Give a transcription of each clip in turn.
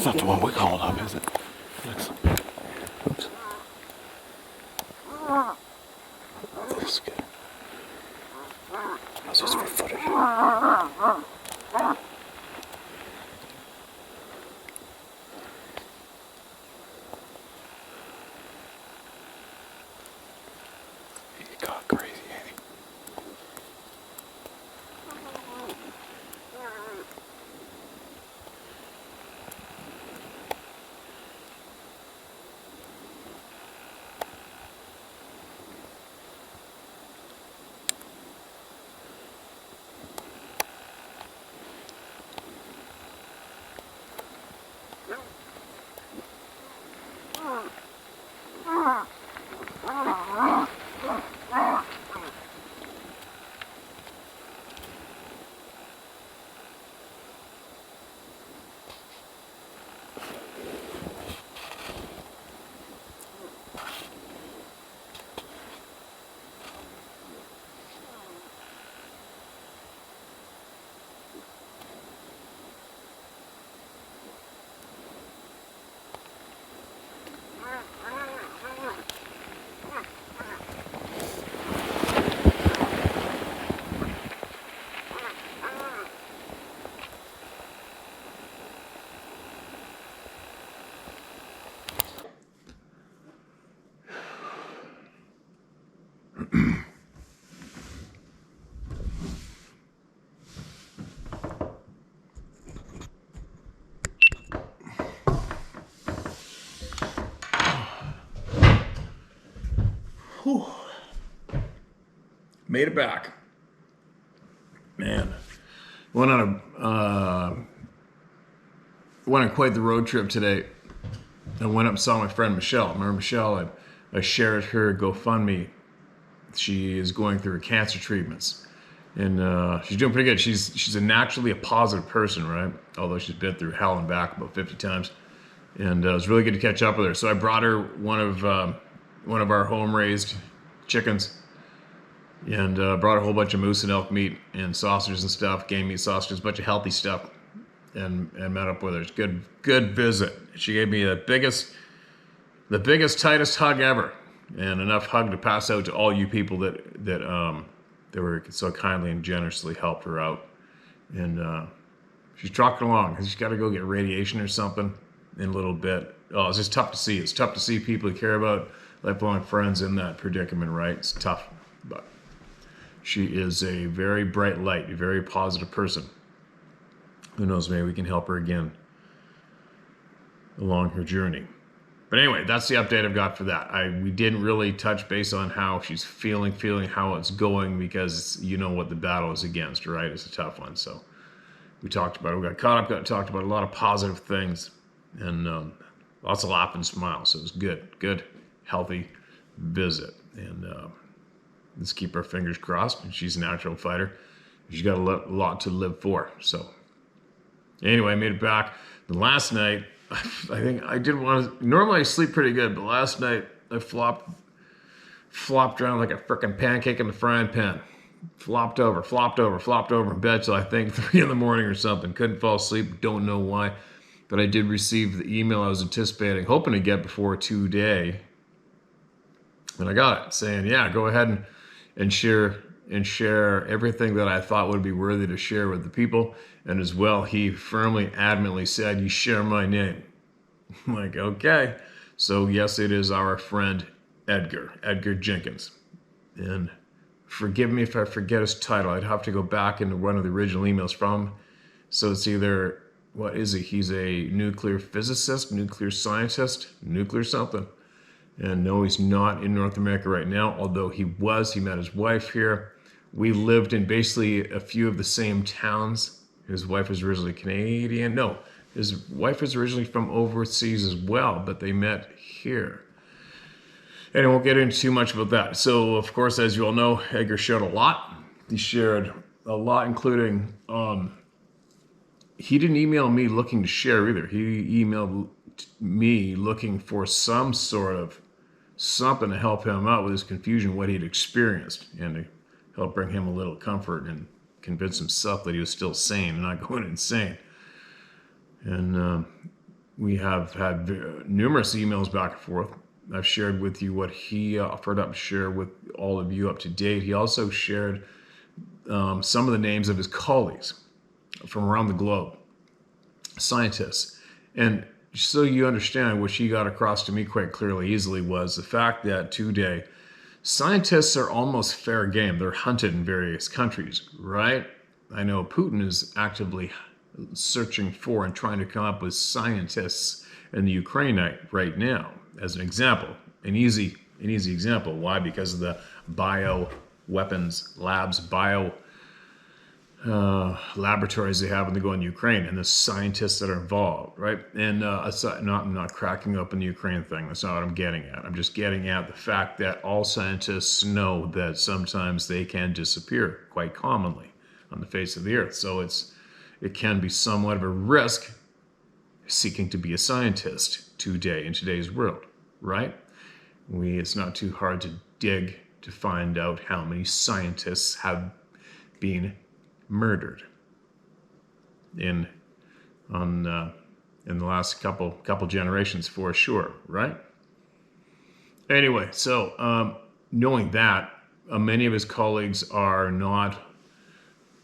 That's not the one we called up, is it? Yes. Oops. That's good. That's just for footage. He got crazy, ain't he? Whew. Made it back. Man. Went on quite the road trip today. I went up and saw my friend Michelle. Remember Michelle? I shared her GoFundMe. She is going through her cancer treatments. And she's doing pretty good. She's a naturally a positive person, right? Although she's been through hell and back about 50 times. And it was really good to catch up with her. So I brought her one of our home-raised chickens, and brought a whole bunch of moose and elk meat and sausages and stuff, game meat sausages, a bunch of healthy stuff, and met up with her. It's good visit. She gave me the biggest, tightest hug ever, and enough hug to pass out to all you people that were so kindly and generously helped her out. And she's trucking along. She's got to go get radiation or something in a little bit. Oh, it's just tough to see. It's tough to see people you care about, lifelong friends, in that predicament, right? It's tough, but she is a very bright light, a very positive person. Who knows, maybe we can help her again along her journey. But anyway, that's the update I've got for that. We didn't really touch base on how she's feeling how it's going, because you know what the battle is against, right? It's a tough one. So we talked about it. We got caught up, talked about a lot of positive things, and lots of laugh and smiles. So it was good, healthy visit. And let's keep our fingers crossed. She's a natural fighter. She's got a lot to live for. So anyway, I made it back. The last night, I think I didn't want to. Normally I sleep pretty good, but last night I flopped around like a frickin' pancake in the frying pan. Flopped over in bed till I think 3 in the morning or something. Couldn't fall asleep. Don't know why. But I did receive the email I was anticipating, hoping to get before today. And I got it saying, yeah, go ahead and share everything that I thought would be worthy to share with the people. And as well, he firmly, adamantly said, you share my name. I'm like, okay. So yes, it is our friend Edgar Jenkins. And forgive me if I forget his title. I'd have to go back into one of the original emails from him. So it's either, what is he? He's a nuclear physicist, nuclear scientist, nuclear something. And no, he's not in North America right now, although he met his wife here. We lived in basically a few of the same towns. His wife was originally Canadian. No, his wife was originally from overseas as well, but they met here. And I won't get into too much about that. So, of course, as you all know, Edgar shared a lot. He shared a lot, including, he didn't email me looking to share either. He emailed me looking for some sort of something to help him out with his confusion, what he'd experienced, and to help bring him a little comfort and convince himself that he was still sane and not going insane. And We have had numerous emails back and forth. I've shared with you what he offered up to share with all of you up to date. He also shared some of the names of his colleagues from around the globe, scientists. And so you understand, what he got across to me quite clearly, easily, was the fact that today scientists are almost fair game. They're hunted in various countries, right? I know Putin is actively searching for and trying to come up with scientists in the Ukraine right now, as an example, an easy example. Why? Because of the bio weapons labs, laboratories they have when they go in Ukraine, and the scientists that are involved, right? And I'm not cracking open the Ukraine thing. That's not what I'm getting at. I'm just getting at the fact that all scientists know that sometimes they can disappear quite commonly on the face of the earth. So it can be somewhat of a risk seeking to be a scientist today in today's world, right? It's not too hard to dig to find out how many scientists have been murdered in the last couple generations, for sure, right? Anyway, so knowing that, many of his colleagues are not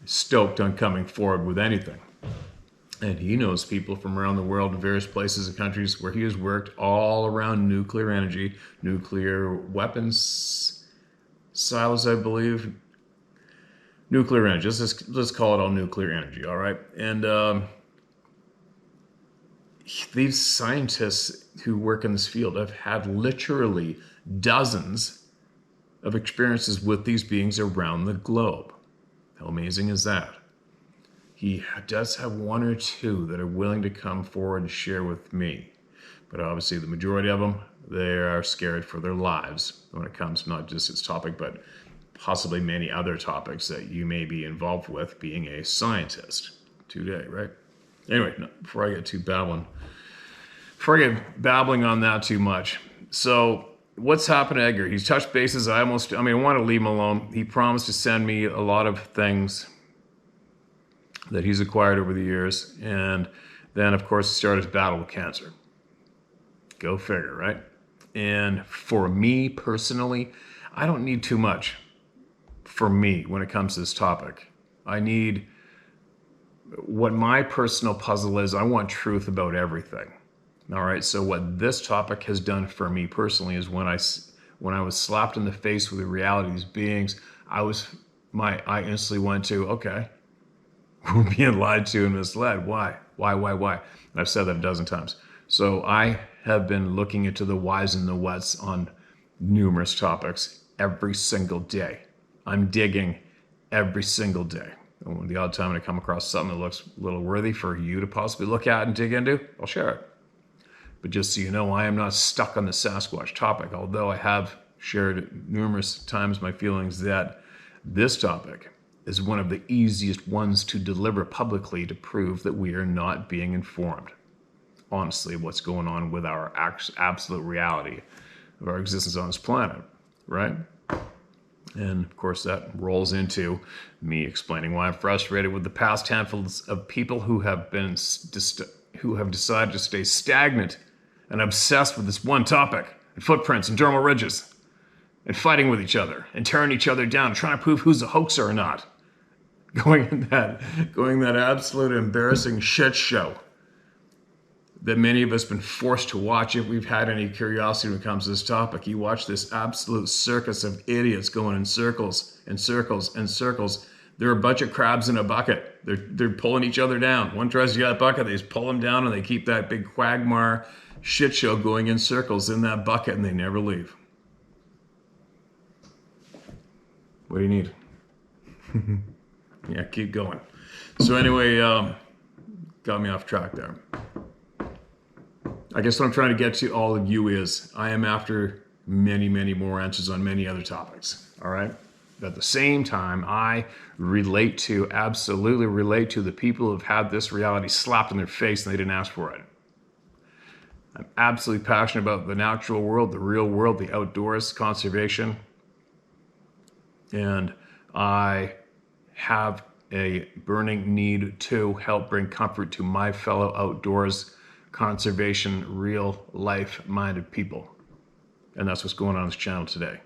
stoked on coming forward with anything. And he knows people from around the world in various places and countries where he has worked all around nuclear energy, nuclear weapons silos, I believe. Nuclear energy. Let's call it all nuclear energy, all right? And these scientists who work in this field have had literally dozens of experiences with these beings around the globe. How amazing is that? He does have one or two that are willing to come forward and share with me. But obviously the majority of them, they are scared for their lives when it comes not just its topic, but possibly many other topics that you may be involved with being a scientist today, right? Anyway, before I get babbling on that too much. So what's happened to Edgar? He's touched bases. I want to leave him alone. He promised to send me a lot of things that he's acquired over the years. And then, of course, started his battle with cancer. Go figure, right? And for me personally, I don't need too much for me when it comes to this topic. I need what my personal puzzle is. I want truth about everything. All right. So what this topic has done for me personally is when I was slapped in the face with the reality of these beings, I instantly went to, okay, we're being lied to and misled. Why? And I've said that a dozen times. So I have been looking into the whys and the whats on numerous topics every single day. I'm digging every single day. And when the odd time I come across something that looks a little worthy for you to possibly look at and dig into, I'll share it. But just so you know, I am not stuck on the Sasquatch topic, although I have shared numerous times my feelings that this topic is one of the easiest ones to deliver publicly to prove that we are not being informed, honestly, what's going on with our absolute reality of our existence on this planet, right? And of course, that rolls into me explaining why I'm frustrated with the past handfuls of people who have decided to stay stagnant and obsessed with this one topic, and footprints and dermal ridges, and fighting with each other and tearing each other down, trying to prove who's a hoaxer or not. Going that absolute embarrassing shit show that many of us have been forced to watch if we've had any curiosity when it comes to this topic. You watch this absolute circus of idiots going in circles and circles and circles. They're a bunch of crabs in a bucket. They're pulling each other down. One tries to get that bucket, they just pull them down, and they keep that big quagmire shit show going in circles in that bucket, and they never leave. What do you need? Yeah, keep going. So anyway, got me off track there. I guess what I'm trying to get to all of you is I am after many, many more answers on many other topics, all right? But at the same time, I absolutely relate to the people who have had this reality slapped in their face and they didn't ask for it. I'm absolutely passionate about the natural world, the real world, the outdoors, conservation. And I have a burning need to help bring comfort to my fellow outdoors conservation, real life minded people. And that's what's going on this channel today.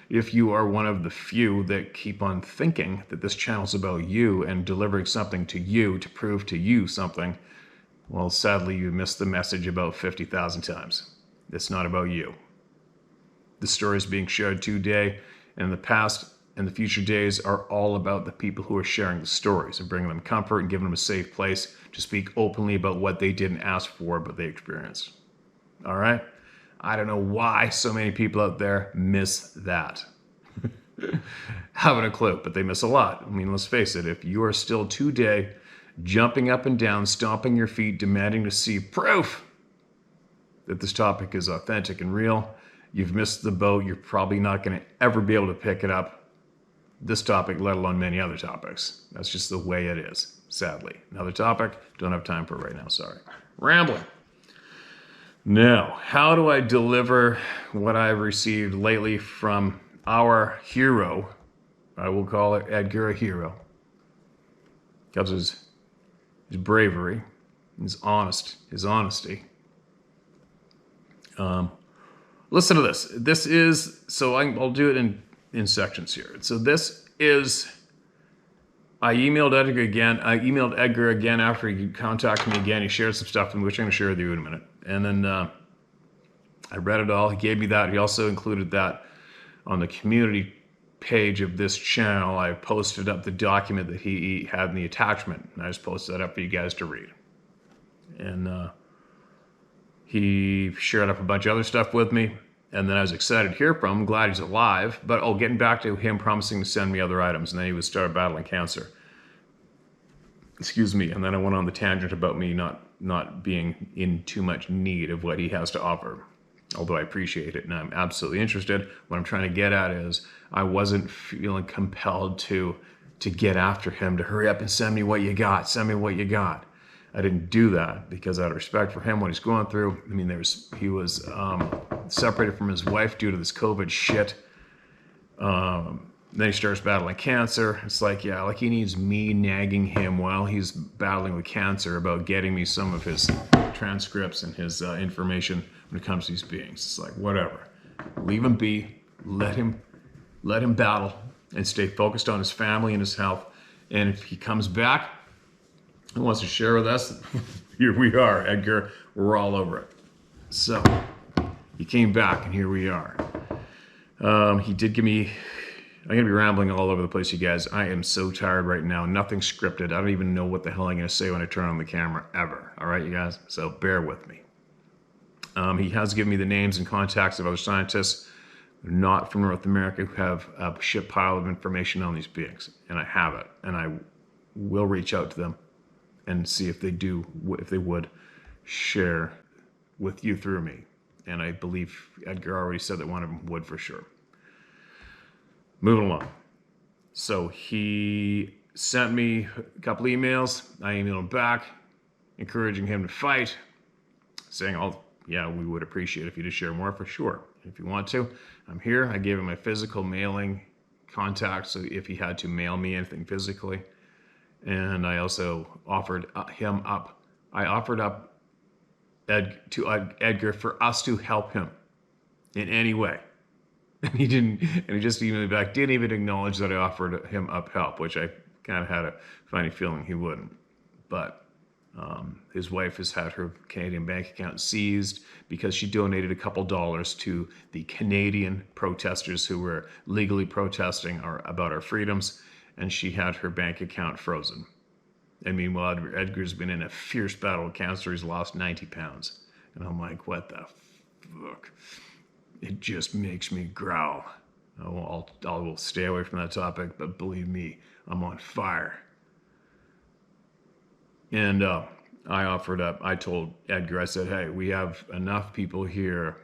If you are one of the few that keep on thinking that this channel's about you and delivering something to you to prove to you something, well, sadly, you missed the message about 50,000 times. It's not about you. The stories being shared today and the past and the future days are all about the people who are sharing the stories and bringing them comfort and giving them a safe place to speak openly about what they didn't ask for, but they experienced. All right? I don't know why so many people out there miss that. Haven't a clue, but they miss a lot. I mean, let's face it, if you are still today jumping up and down, stomping your feet, demanding to see proof that this topic is authentic and real, you've missed the boat. You're probably not going to ever be able to pick it up, this topic, let alone many other topics. That's just the way it is, sadly. Another topic, don't have time for it right now, sorry. Rambling. Now, how do I deliver what I've received lately from our hero? I will call it Edgar a hero. Because his bravery, his honesty. Listen to this. This is, so I'll do it in sections here. So this is, I emailed Edgar again after he contacted me again. He shared some stuff, which I'm going to share with you in a minute. And then I read it all. He gave me that. He also included that on the community page of this channel. I posted up the document that he had in the attachment. And I just posted that up for you guys to read. And he shared up a bunch of other stuff with me. And then I was excited to hear from him. Glad he's alive. But, getting back to him promising to send me other items. And then he would start battling cancer. Excuse me. And then I went on the tangent about me not being in too much need of what he has to offer. Although I appreciate it and I'm absolutely interested. What I'm trying to get at is I wasn't feeling compelled to get after him, to hurry up and send me what you got. Send me what you got. I didn't do that because out of respect for him, what he's going through. I mean, he was separated from his wife due to this COVID shit. Then he starts battling cancer. It's like, he needs me nagging him while he's battling with cancer about getting me some of his transcripts and his information when it comes to these beings. It's like, whatever. Leave him be. Let him battle and stay focused on his family and his health. And if he comes back and wants to share with us, here we are, Edgar. We're all over it. So he came back and here we are. He did give me, I'm going to be rambling all over the place, you guys. I am so tired right now. Nothing scripted. I don't even know what the hell I'm going to say when I turn on the camera, ever. All right, you guys? So bear with me. He has given me the names and contacts of other scientists not from North America who have a shit pile of information on these beings. And I have it. And I will reach out to them and see if they would share with you through me. And I believe Edgar already said that one of them would for sure. Moving along. So he sent me a couple emails. I emailed him back, encouraging him to fight, saying, we would appreciate it if you just share more for sure. If you want to, I'm here. I gave him my physical mailing contact, so if he had to mail me anything physically. And I also offered him up. I offered up to Edgar for us to help him in any way. And he didn't, and he just emailed me back, didn't even acknowledge that I offered him up help, which I kind of had a funny feeling he wouldn't. But his wife has had her Canadian bank account seized because she donated a couple dollars to the Canadian protesters who were legally protesting about our freedoms, and she had her bank account frozen. And meanwhile, Edgar's been in a fierce battle with cancer. He's lost 90 pounds. And I'm like, what the fuck? It just makes me growl. I will stay away from that topic, but believe me, I'm on fire. And I told Edgar, I said, hey, we have enough people here,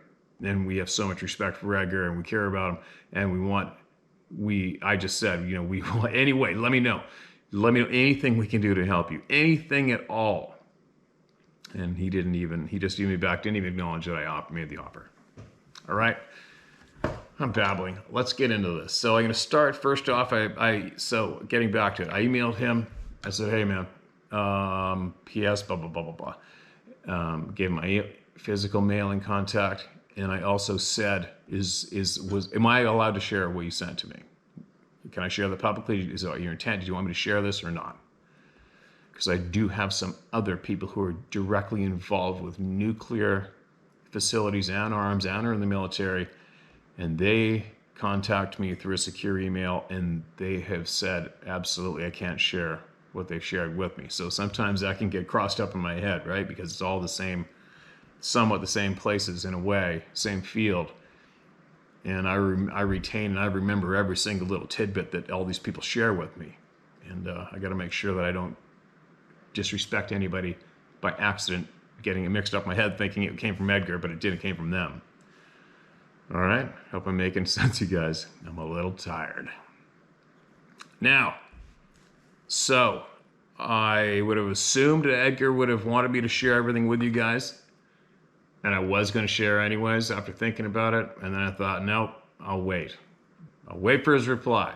and we have so much respect for Edgar, and we care about him, and I just said, we want, anyway, let me know. Let me know anything we can do to help you. Anything at all. And he just emailed me back, didn't even acknowledge that I made the offer. All right. I'm babbling. Let's get into this. So I'm going to start first off. So getting back to it, I emailed him. I said, hey man, PS, blah, blah, blah, blah, blah. Gave my physical mailing contact, and I also said, am I allowed to share what you sent to me? Can I share that publicly? Is that your intent? Do you want me to share this or not? Because I do have some other people who are directly involved with nuclear facilities and arms and are in the military, and they contact me through a secure email, and they have said, absolutely, I can't share what they've shared with me. So sometimes that can get crossed up in my head, right? Because it's all the same, somewhat the same places in a way, same field. And I retain and I remember every single little tidbit that all these people share with me. And I got to make sure that I don't disrespect anybody by accident, getting it mixed up in my head, thinking it came from Edgar, but it didn't came from them. All right, hope I'm making sense, you guys. I'm a little tired. Now, so I would have assumed that Edgar would have wanted me to share everything with you guys, and I was going to share anyways after thinking about it, and then I thought, nope, I'll wait. I'll wait for his reply.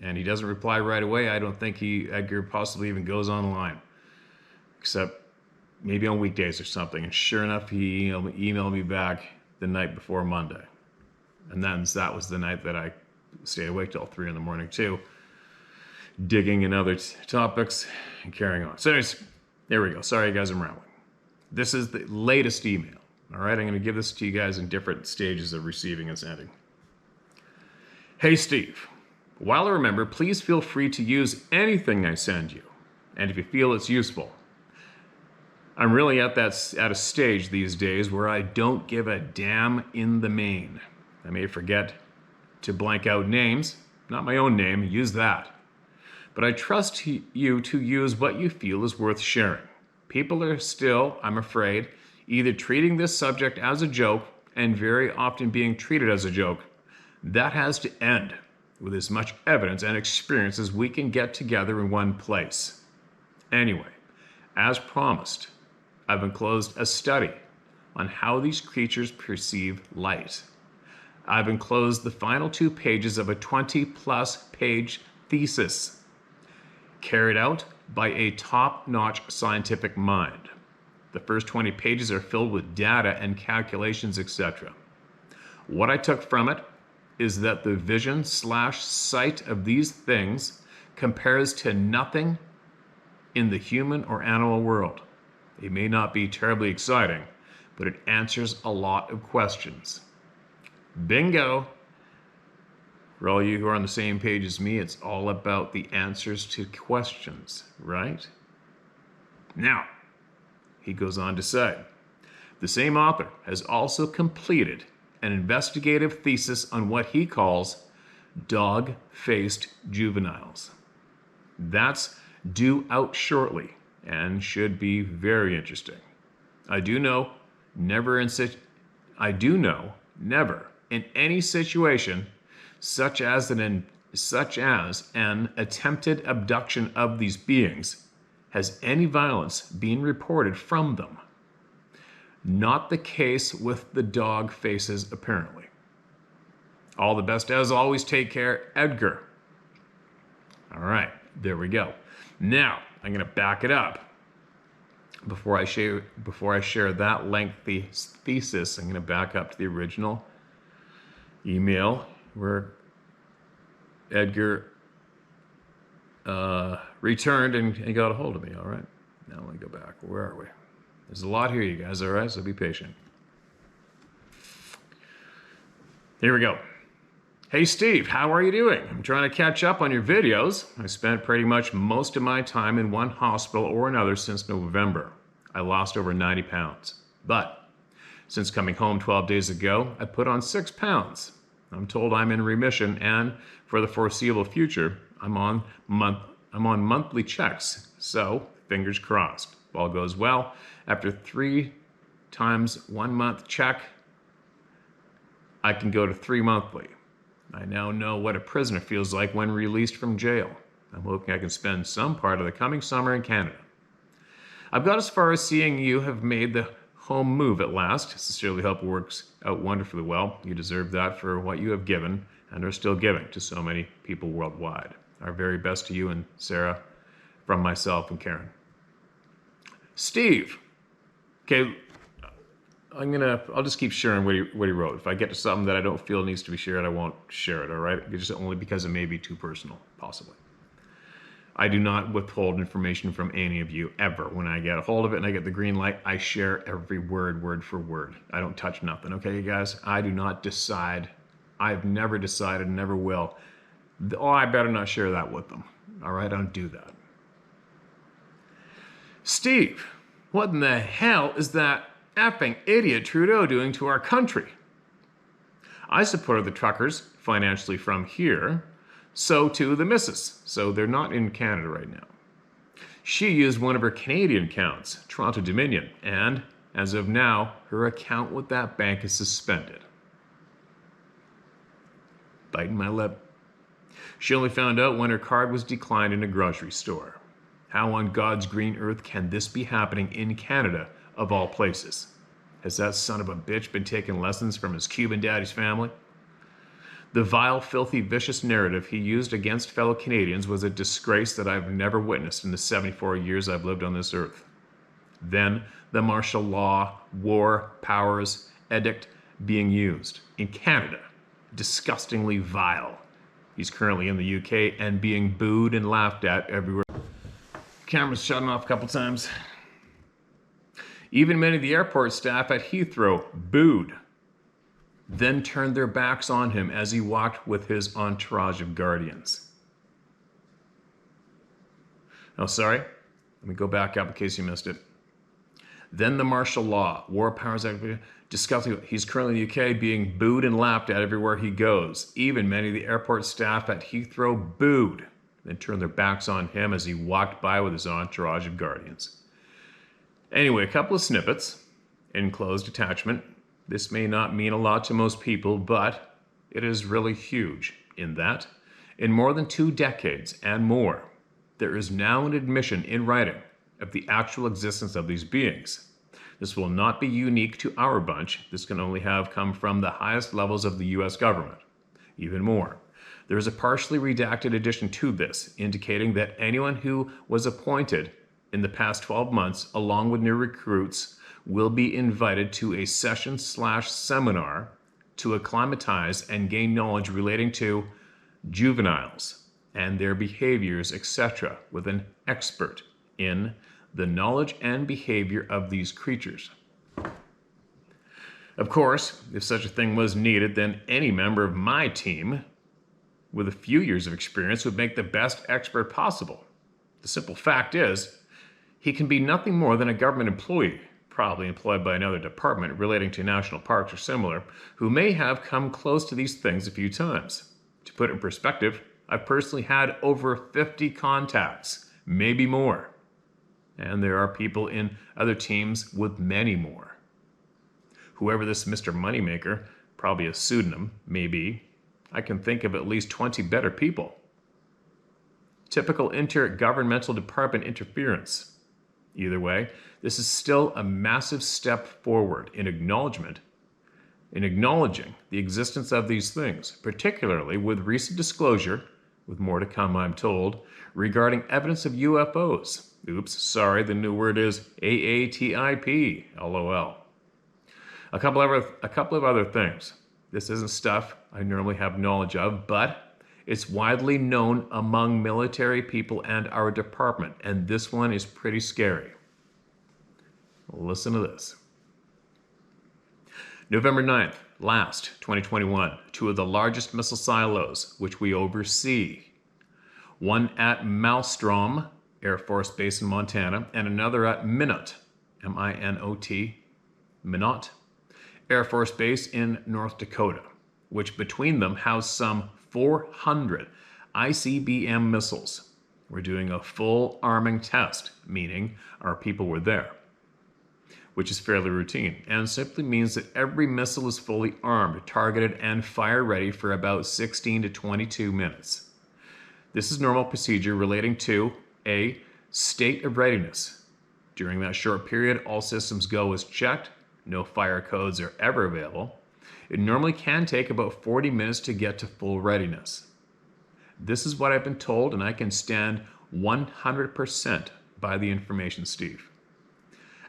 And he doesn't reply right away. I don't think Edgar possibly even goes online, except maybe on weekdays or something. And sure enough, he emailed me back the night before Monday. And then that was the night that I stayed awake till 3 in the morning too, digging in other topics and carrying on. So anyways, there we go. Sorry guys, I'm rambling. This is the latest email. All right, I'm going to give this to you guys in different stages of receiving and sending. Hey Steve, while I remember, please feel free to use anything I send you, and if you feel it's useful. I'm really at a stage these days where I don't give a damn in the main. I may forget to blank out names, not my own name, use that. But I trust you to use what you feel is worth sharing. People are still, I'm afraid, either treating this subject as a joke and very often being treated as a joke. That has to end with as much evidence and experience as we can get together in one place. Anyway, as promised, I've enclosed a study on how these creatures perceive light. I've enclosed the final 2 pages of a 20-plus page thesis carried out by a top-notch scientific mind. The first 20 pages are filled with data and calculations, etc. What I took from it is that the vision/sight of these things compares to nothing in the human or animal world. It may not be terribly exciting, but it answers a lot of questions. Bingo! For all you who are on the same page as me, it's all about the answers to questions, right? Now, he goes on to say, the same author has also completed an investigative thesis on what he calls dog-faced juveniles. That's due out shortly and should be very interesting. I do know never in any situation such as an attempted abduction of these beings has any violence been reported from them. Not the case with the dog faces, apparently. All the best as always. Take care, Edgar. All right, there we go. Now, I'm going to back it up. Before I share that lengthy thesis, I'm going to back up to the original email where Edgar returned and got a hold of me. All right, now let me go back. Where are we? There's a lot here, you guys. All right, so be patient. Here we go. Hey Steve, how are you doing? I'm trying to catch up on your videos. I spent pretty much most of my time in one hospital or another since November. I lost over 90 pounds. But since coming home 12 days ago, I put on 6 pounds. I'm told I'm in remission, and for the foreseeable future, I'm on monthly checks. So, fingers crossed. If all goes well, after 3 times 1 month check, I can go to 3 monthly. I now know what a prisoner feels like when released from jail. I'm hoping I can spend some part of the coming summer in Canada. I've got as far as seeing you have made the home move at last. Sincerely hope it works out wonderfully well. You deserve that for what you have given and are still giving to so many people worldwide. Our very best to you and Sarah from myself and Karen. Steve, Okay, I'll just keep sharing what he wrote. If I get to something that I don't feel needs to be shared, I won't share it, all right? Just only because it may be too personal, possibly. I do not withhold information from any of you, ever. When I get a hold of it and I get the green light, I share every word for word. I don't touch nothing, okay, you guys? I do not decide. I've never decided, never will. Oh, I better not share that with them, all right? I don't do that. Steve, what in the hell is that effing idiot Trudeau doing to our country? I supported the truckers financially from here, so too the missus. So they're not in Canada right now. She used one of her Canadian accounts, Toronto Dominion, and as of now, her account with that bank is suspended. Biting my lip. She only found out when her card was declined in a grocery store. How on God's green earth can this be happening in Canada, of all places? Has that son of a bitch been taking lessons from his Cuban daddy's family? The vile, filthy, vicious narrative he used against fellow Canadians was a disgrace that I've never witnessed in the 74 years I've lived on this earth. Then, the martial law, war, powers, edict being used. In Canada, disgustingly vile. He's currently in the UK and being booed and laughed at everywhere. Camera's shutting off a couple times. Even many of the airport staff at Heathrow booed, then turned their backs on him as he walked with his entourage of guardians. Oh, sorry. Let me go back up in case you missed it. Then the martial law, war powers act, discussing. He's currently in the UK being booed and laughed at everywhere he goes. Even many of the airport staff at Heathrow booed, then turned their backs on him as he walked by with his entourage of guardians. Anyway, a couple of snippets. Enclosed attachment. This may not mean a lot to most people, but it is really huge in that, in more than 2 decades and more, there is now an admission in writing of the actual existence of these beings. This will not be unique to our bunch. This can only have come from the highest levels of the US government. Even more, there is a partially redacted addition to this, indicating that anyone who was appointed in the past 12 months, along with new recruits, will be invited to a session/seminar to acclimatize and gain knowledge relating to juveniles and their behaviors, etc., with an expert in the knowledge and behavior of these creatures. Of course, if such a thing was needed, then any member of my team with a few years of experience would make the best expert possible. The simple fact is, he can be nothing more than a government employee, probably employed by another department relating to national parks or similar, who may have come close to these things a few times. To put it in perspective, I've personally had over 50 contacts, maybe more. And there are people in other teams with many more. Whoever this Mr. Moneymaker, probably a pseudonym, may be, I can think of at least 20 better people. Typical intergovernmental department interference. Either way, this is still a massive step forward in acknowledging the existence of these things, particularly with recent disclosure, with more to come, I'm told, regarding evidence of UFOs. Oops, sorry, the new word is AATIP, LOL. A couple of other things. This isn't stuff I normally have knowledge of, but it's widely known among military people and our department, and this one is pretty scary. Listen to this. November 9th, 2021, 2 of the largest missile silos, which we oversee. One at Malmstrom Air Force Base in Montana, and another at Minot, M-I-N-O-T, Minot Air Force Base in North Dakota, which between them house some 400 ICBM missiles. We're doing a full arming test, meaning our people were there, which is fairly routine, and simply means that every missile is fully armed, targeted, and fire ready for about 16 to 22 minutes. This is normal procedure relating to a state of readiness. During that short period, all systems go as checked, no fire codes are ever available. It normally can take about 40 minutes to get to full readiness. This is what I've been told, and I can stand 100% by the information, Steve.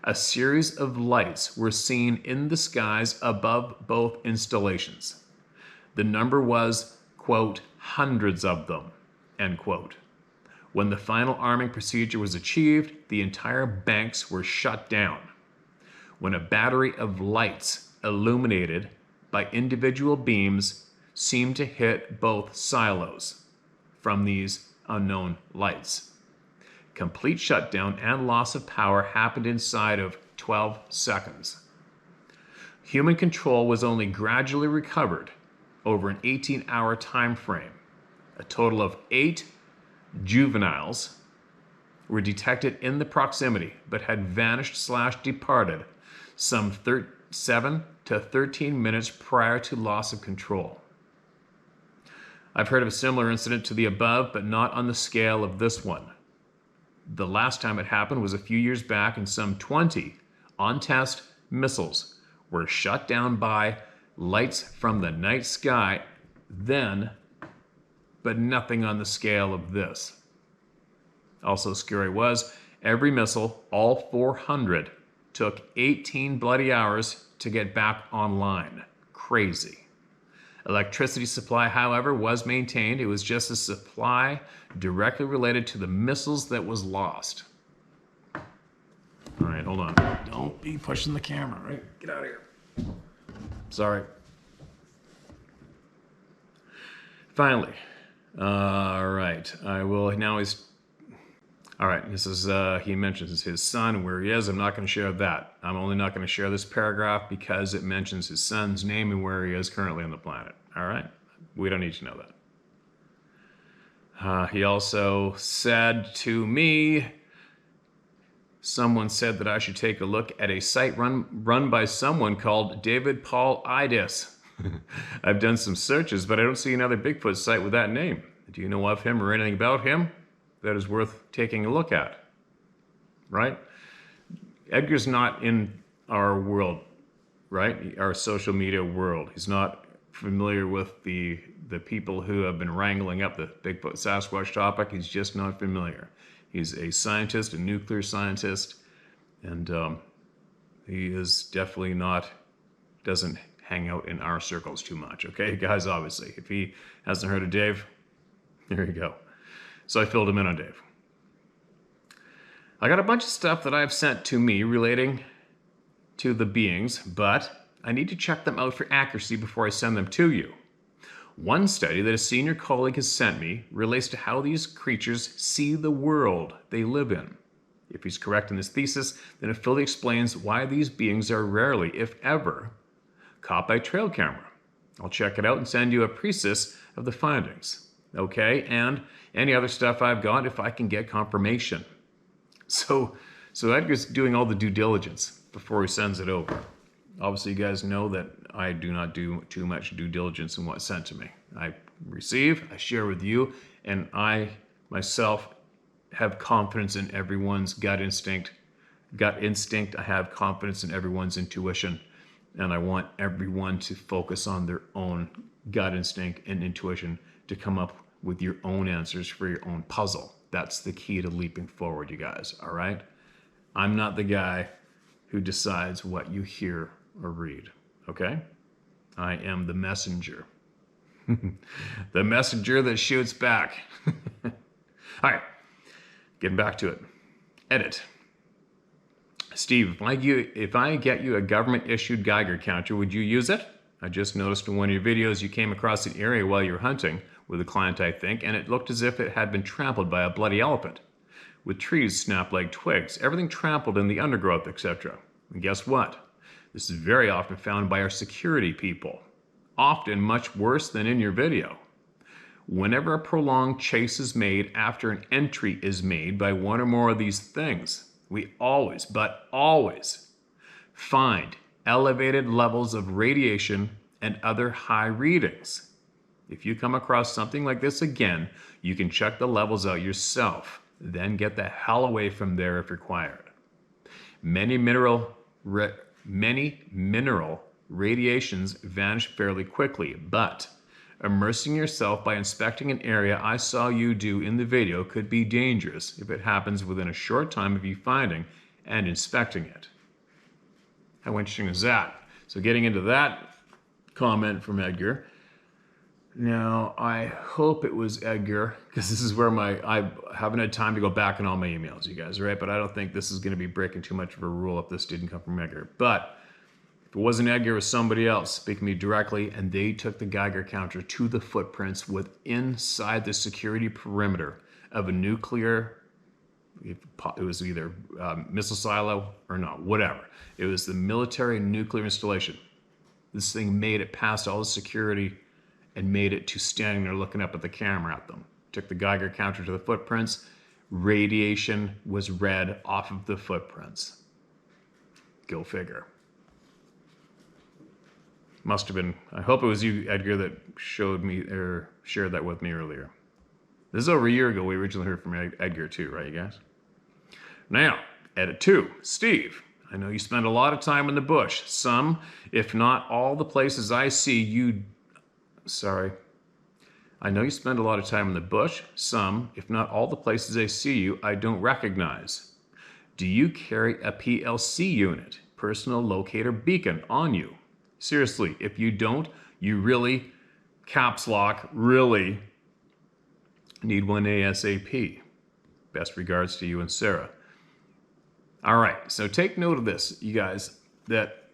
a series of lights were seen in the skies above both installations. The number was, quote, hundreds of them, end quote. When the final arming procedure was achieved, the entire banks were shut down. When a battery of lights illuminated by individual beams seemed to hit both silos from these unknown lights. Complete shutdown and loss of power happened inside of 12 seconds. Human control was only gradually recovered over an 18-hour time frame. A total of 8 juveniles were detected in the proximity but had vanished/departed some 7 to 13 minutes prior to loss of control. I've heard of a similar incident to the above, but not on the scale of this one. The last time it happened was a few years back, and some 20 on-test missiles were shut down by lights from the night sky then, but nothing on the scale of this. Also scary was, every missile, all 400, took 18 bloody hours to get back online. Crazy. Electricity supply, however, was maintained. It was just a supply directly related to the missiles that was lost. All right, hold on. Don't be pushing the camera, right? Get out of here. Sorry. Finally, all right, I will now all right, this is, he mentions his son, where he is. I'm not going to share that. I'm only not going to share this paragraph because it mentions his son's name and where he is currently on the planet. All right? We don't need to know that. He also said to me, someone said that I should take a look at a site run by someone called David Paul Idis. I've done some searches, but I don't see another Bigfoot site with that name. Do you know of him or anything about him that is worth taking a look at? Right? Edgar's not in our world, right? Our social media world. He's not familiar with the people who have been wrangling up the Bigfoot Sasquatch topic. He's just not familiar. He's a scientist, a nuclear scientist, and he is definitely doesn't hang out in our circles too much, okay, guys? Obviously, if he hasn't heard of Dave, there you go. So I filled him in on Dave. I got a bunch of stuff that I've sent to me relating to the beings, but I need to check them out for accuracy before I send them to you. One study that a senior colleague has sent me relates to how these creatures see the world they live in. If he's correct in this thesis, then it fully explains why these beings are rarely, if ever, caught by trail camera. I'll check it out and send you a precis of the findings. Okay, and any other stuff I've got if I can get confirmation. So Edgar's doing all the due diligence before he sends it over. Obviously, you guys know that I do not do too much due diligence in what's sent to me. I receive, I share with you, and I myself have confidence in everyone's gut instinct. I have confidence in everyone's intuition, and I want everyone to focus on their own gut instinct and intuition to come up with your own answers for your own puzzle. That's the key to leaping forward, you guys, all right? I'm not the guy who decides what you hear or read, okay? I am the messenger. The messenger that shoots back. All right, getting back to it. Edit. Steve, if I get you a government-issued Geiger counter, would you use it? I just noticed in one of your videos you came across an area while you were hunting with a client, I think, and it looked as if it had been trampled by a bloody elephant, with trees snapped like twigs, everything trampled in the undergrowth, etc. And guess what? This is very often found by our security people, often much worse than in your video. Whenever a prolonged chase is made after an entry is made by one or more of these things, we always, but always, find elevated levels of radiation and other high readings. If you come across something like this again, you can check the levels out yourself, then get the hell away from there if required. Many mineral radiations vanish fairly quickly, but immersing yourself by inspecting an area I saw you do in the video could be dangerous if it happens within a short time of you finding and inspecting it. How interesting is that? So getting into that comment from Edgar. Now, I hope it was Edgar, because this is where I haven't had time to go back in all my emails, you guys, right? But I don't think this is going to be breaking too much of a rule if this didn't come from Edgar. But if it wasn't Edgar, it was somebody else speaking to me directly, and they took the Geiger counter to the footprints inside the security perimeter of a nuclear, it was either missile silo or not, whatever. It was the military nuclear installation. This thing made it past all the security and made it to standing there looking up at the camera at them. Took the Geiger counter to the footprints. Radiation was read off of the footprints. Go figure. Must have been, I hope it was you, Edgar, that showed me or shared that with me earlier. This is over a year ago. We originally heard from Edgar too, right, you guys? Now, edit 2. Steve, I know you spend a lot of time in the bush. Some, if not all the places I see you... Sorry. I know you spend a lot of time in the bush. Some, if not all the places I see you, I don't recognize. Do you carry a PLC unit, personal locator beacon, on you? Seriously, if you don't, you really, caps lock, really need one ASAP. Best regards to you and Sarah. All right, so take note of this, you guys, that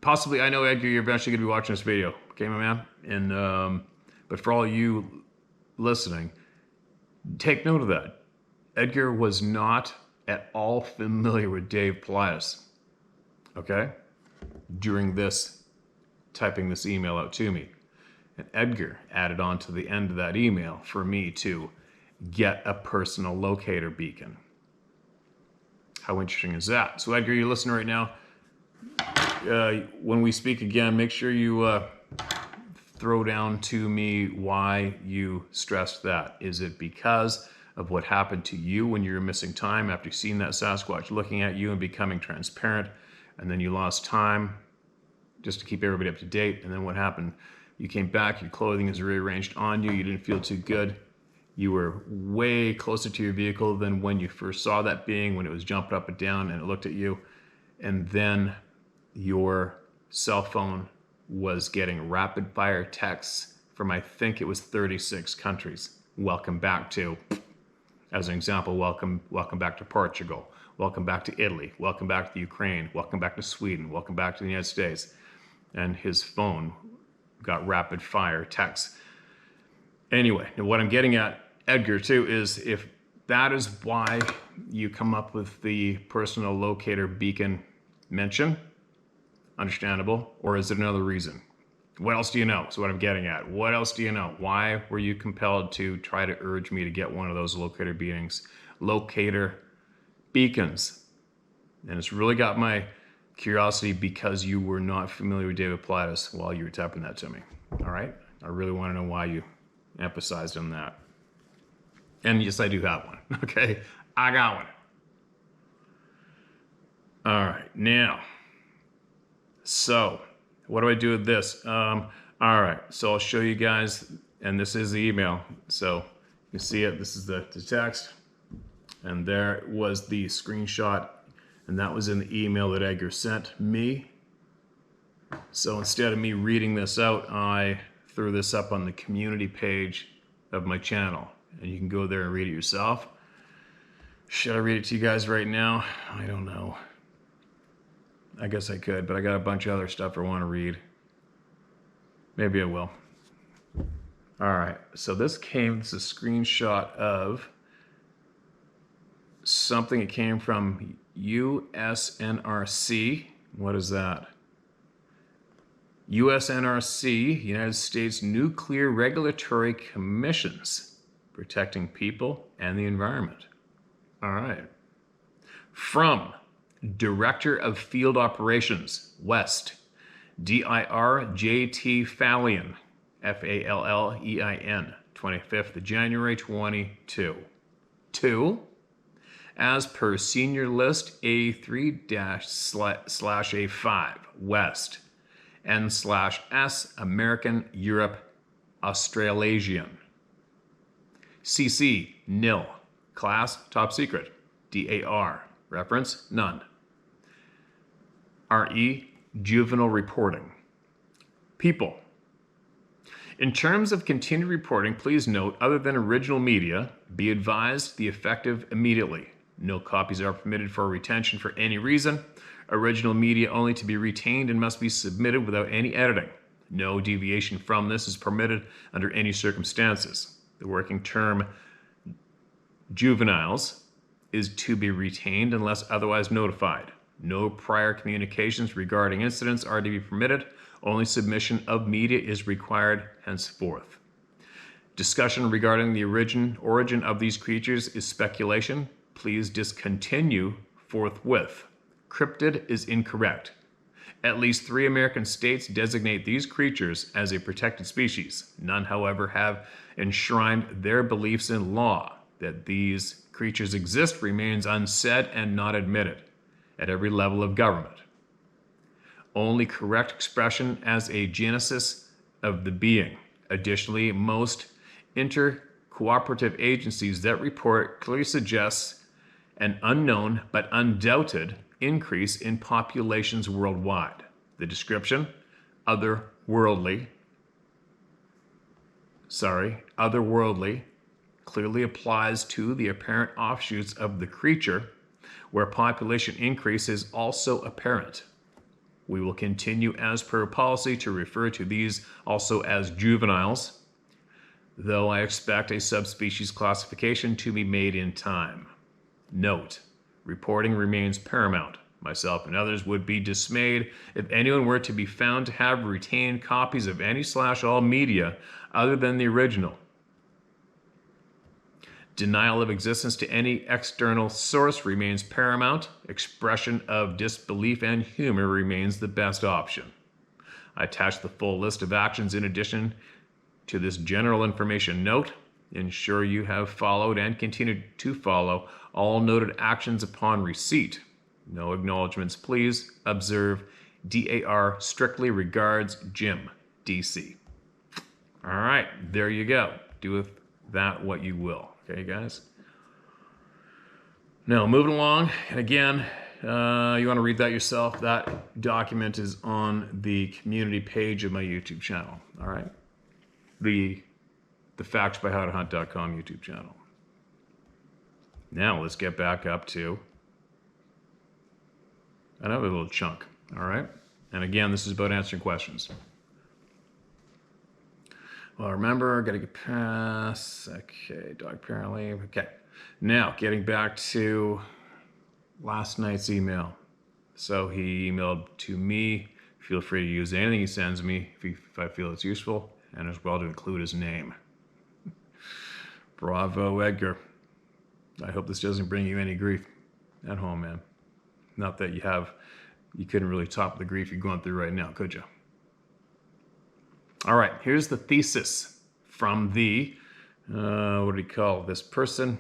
possibly, I know, Edgar, you're eventually going to be watching this video, okay, my man? And but for all you listening, take note of that. Edgar was not at all familiar with Dave Pilatus, okay, during this, typing this email out to me. And Edgar added on to the end of that email for me to get a personal locator beacon. How interesting is that? So Edgar, you're listening right now. When we speak again, make sure you throw down to me why you stressed that. Is it because of what happened to you when you were missing time after seeing that Sasquatch looking at you and becoming transparent, and then you lost time just to keep everybody up to date, and then what happened? You came back, your clothing is rearranged on you, you didn't feel too good, you were way closer to your vehicle than when you first saw that being, when it was jumping up and down and it looked at you, and then your cell phone was getting rapid fire texts from, I think it was 36 countries. Welcome back to, as an example, welcome back to Portugal, welcome back to Italy, welcome back to Ukraine, welcome back to Sweden, welcome back to the United States. And his phone got rapid fire texts. Anyway, what I'm getting at, Edgar, too, is if that is why you come up with the personal locator beacon mention, understandable, or is it another reason? What else do you know? So what I'm getting at, what else do you know? Why were you compelled to try to urge me to get one of those locator beacons? And it's really got my curiosity because you were not familiar with David Pilatus while you were typing that to me. All right? I really want to know why you emphasized on that. And yes, I do have one. Okay? I got one. All right. Now, so what do I do with this? All right. So I'll show you guys, and this is the email. So you see it. This is the text. And there was the screenshot. And that was in the email that Edgar sent me. So instead of me reading this out, I threw this up on the community page of my channel. And you can go there and read it yourself. Should I read it to you guys right now? I don't know. I guess I could, but I got a bunch of other stuff I want to read. Maybe I will. All right, so this is a screenshot of something that came from USNRC. What is that? USNRC, United States Nuclear Regulatory Commissions, protecting people and the environment. All right. From Director of Field Operations, West, DIR-JT Fallein, Fallein, 25th of January 22. 2. As per Senior List A3-/A5, West, N/S, American, Europe, Australasian. CC, nil. Class, top secret. DAR, reference, none. RE, juvenile reporting. People. In terms of continued reporting, please note, other than original media, be advised the effective immediately. No copies are permitted for retention for any reason. Original media only to be retained and must be submitted without any editing. No deviation from this is permitted under any circumstances. The working term juveniles is to be retained unless otherwise notified. No prior communications regarding incidents are to be permitted. Only submission of media is required henceforth. Discussion regarding the origin of these creatures is speculation. Please discontinue forthwith. Cryptid is incorrect. At least 3 American states designate these creatures as a protected species. None, however, have enshrined their beliefs in law. That these creatures exist remains unsaid and not admitted at every level of government. Only correct expression as a genesis of the being. Additionally, most intercooperative agencies that report clearly suggests an unknown but undoubted increase in populations worldwide. The description, otherworldly, clearly applies to the apparent offshoots of the creature, where population increase is also apparent. We will continue as per policy to refer to these also as juveniles, though I expect a subspecies classification to be made in time. Note, reporting remains paramount. Myself and others would be dismayed if anyone were to be found to have retained copies of any/all media other than the original. Denial of existence to any external source remains paramount. Expression of disbelief and humor remains the best option. I attach the full list of actions in addition to this general information note. Ensure you have followed and continue to follow all noted actions upon receipt. No acknowledgments, please. Observe. DAR. Strictly regards, Jim, DC. All right, there you go. Do with that what you will. Okay, guys? Now, moving along, and again, you want to read that yourself. That document is on the community page of my YouTube channel, all right? The factsbyhowtohunt.com YouTube channel. Now, let's get back up to another little chunk, all right? And again, this is about answering questions. Well, remember, got to get past, okay, dog apparently, okay. Now, getting back to last night's email. So he emailed to me. Feel free to use anything he sends me if I feel it's useful, and as well to include his name. Bravo, Edgar. I hope this doesn't bring you any grief at home, man. Not that you couldn't really top the grief you're going through right now, could you? All right, here's the thesis from the, what do you call this person?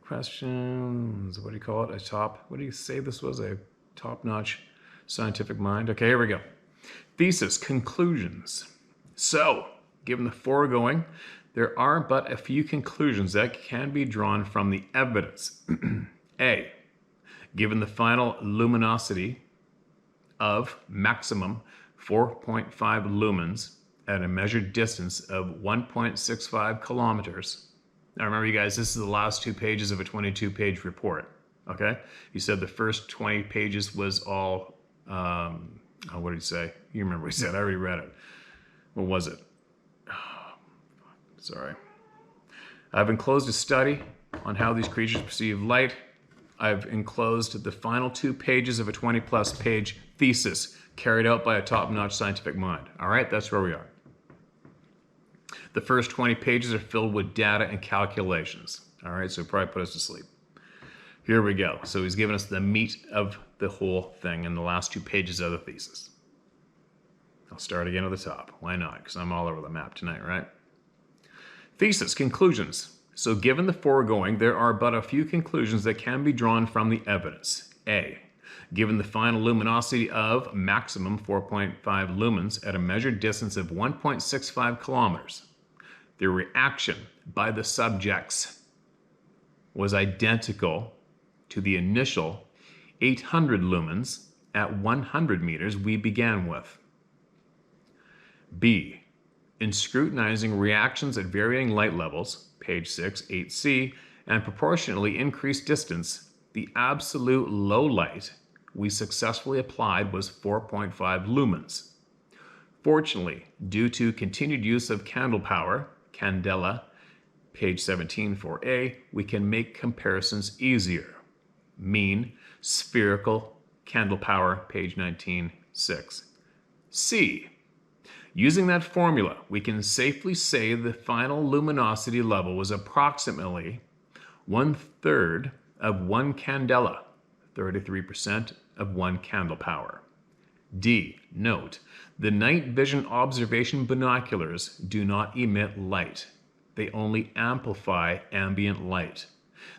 Questions, what do you call it? What do you say this was? A top-notch scientific mind? Okay, here we go. Thesis, conclusions. So, given the foregoing, there are but a few conclusions that can be drawn from the evidence. A, given the final luminosity of maximum 4.5 lumens at a measured distance of 1.65 kilometers. Now remember, you guys, this is the last 2 pages of a 22-page report, okay? You said the first 20 pages was all, what did he say? You remember what he said. I already read it. What was it? Oh, sorry. I've enclosed a study on how these creatures perceive light. I've enclosed the final 2 pages of a 20-plus page thesis carried out by a top-notch scientific mind. All right, that's where we are. The first 20 pages are filled with data and calculations. All right, so probably put us to sleep. Here we go. So he's given us the meat of the whole thing in the last 2 pages of the thesis. I'll start again at the top. Why not? Because I'm all over the map tonight, right? Thesis, conclusions. So given the foregoing, there are but a few conclusions that can be drawn from the evidence. A, given the final luminosity of maximum 4.5 lumens at a measured distance of 1.65 kilometers, the reaction by the subjects was identical to the initial 800 lumens at 100 meters we began with. B. In scrutinizing reactions at varying light levels, page 6, 8c, and proportionately increased distance, the absolute low light we successfully applied was 4.5 lumens. Fortunately, due to continued use of candle power, candela, page 17, 4a, we can make comparisons easier. Mean spherical candle power, page 19, 6. C. Using that formula, we can safely say the final luminosity level was approximately 1/3 of 1 candela, 33% of 1 candle power. D. Note, the night vision observation binoculars do not emit light. They only amplify ambient light.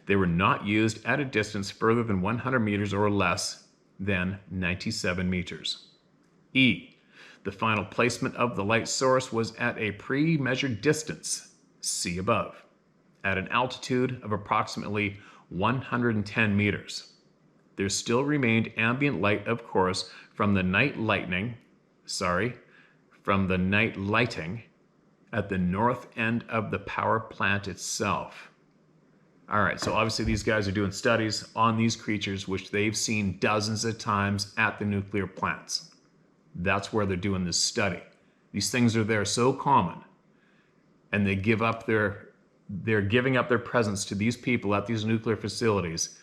They were not used at a distance further than 100 meters or less than 97 meters. E. The final placement of the light source was at a pre-measured distance, see above, at an altitude of approximately 110 meters. There still remained ambient light, of course, from the night lighting at the north end of the power plant itself. All right, so obviously these guys are doing studies on these creatures, which they've seen dozens of times at the nuclear plants. That's where they're doing this study. These things are there so common, and they're giving up their presence to these people at these nuclear facilities,